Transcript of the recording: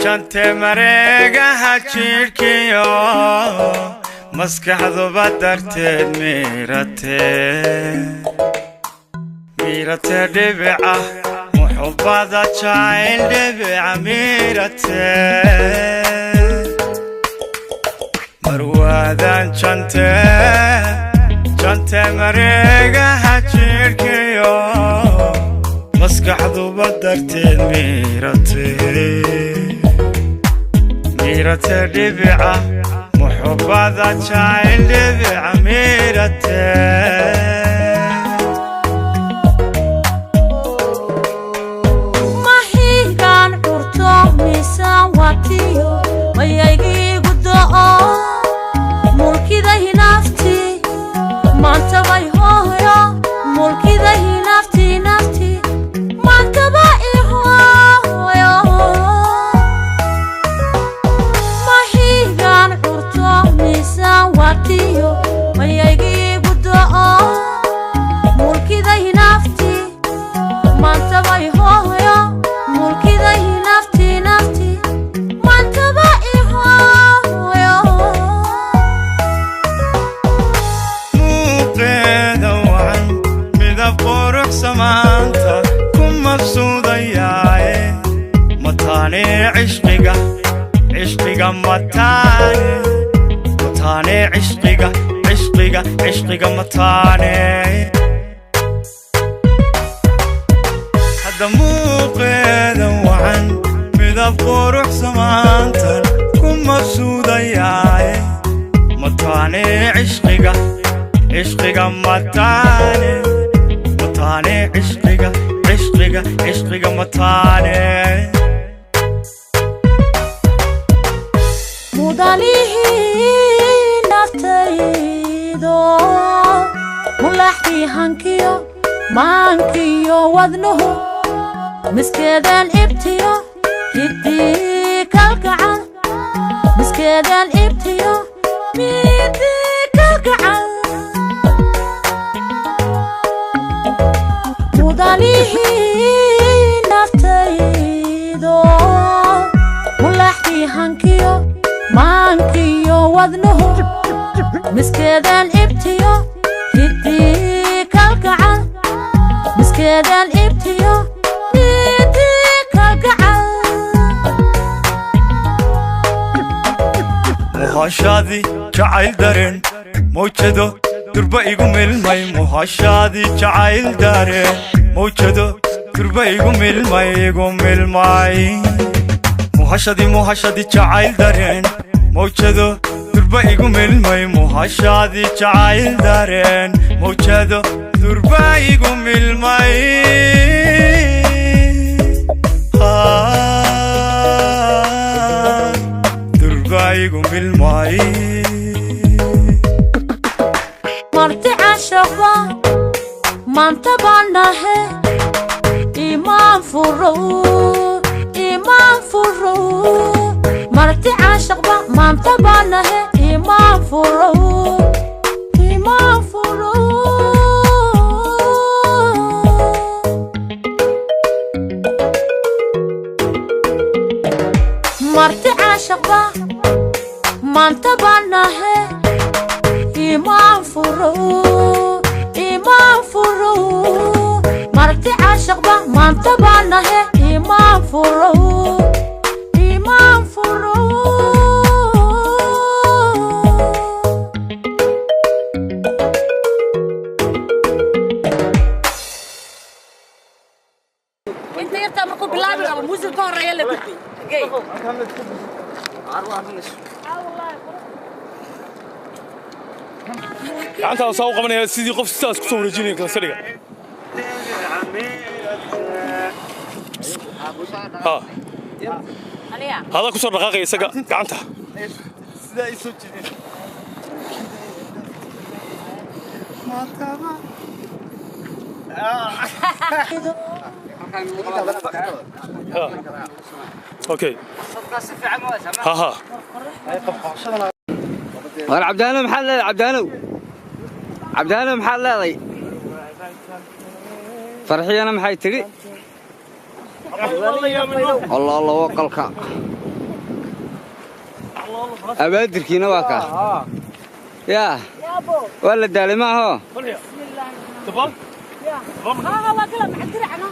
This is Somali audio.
jante marega hachirkiyo maskaxdu badarteed mirate dhibica muxubbada jacayl dhibica mirate marwaadan jante marega hachirkiyo maskaxdu badarteed mirate dhibica muxubbada jacayl dhibica mirate mahigaan curto miisaan watiyo mayaygiigu do'o mulkida hinaafti maanta bay hooyo mulkida hinaafti maanta bay hooyo mahigaan curto miisaan watiyo mayaygiigu do'o mulkida hinaafti maanta bay hooyo mulkida hinaafti maanta bay hooyo muuqeeda wacan midab qurux samaanta ku mabsuudayaaye mataane cishqiga mataane cishqiga mataane hadda muuqeeda wacan midab qurux samaantan ku mabsuudayaaye mataane cishqiga mataane cishqiga mataane mudalihii naftaydo mulaxkii hankiyo maankiyo wadnuhu miskeedaan ibtiyo hiddii kalgacal miskeedaan ibtiyo middii kalgacal mudalihii naftaydo mulaxkii hankiyo maankiyo wadnuhu miskeedaan ibtiyo hiddii kalgacal miskeedaan ibtiyo middii kalgacal muhashadii jacayl dareen mawjado durba igu milmay muhashadii jacayl dareen mawjado durba igu milmay muhashadii jacayl dareen mawjado durba igu milmay muhashadii jacayl dareen mawjado durba igu milmay durba igu milmay marti cashaba maanta baanahe imaan furo marti cashaba maanta baanahe imaan furo marti cashaba maanta baanahe imaan furo marti cashaba maanta baanahe imaan furo انت يرتا مركو بلابي ابو موسى كهر يلا بدي جاي انت سوق من سيدي قف ستاس كسو رجيني كلا سريغا ها هذا كسو دقاقي اسغا غعنتا sida ay soo jeedeen maantaba اوكي ها وانا عبدانو محل عبدانو محل فرحي انا محي تري الله الله وقلك أبادر كينا واقع يا ولا دالي ما هو تبغى؟ ها ها واكلها معدري عنها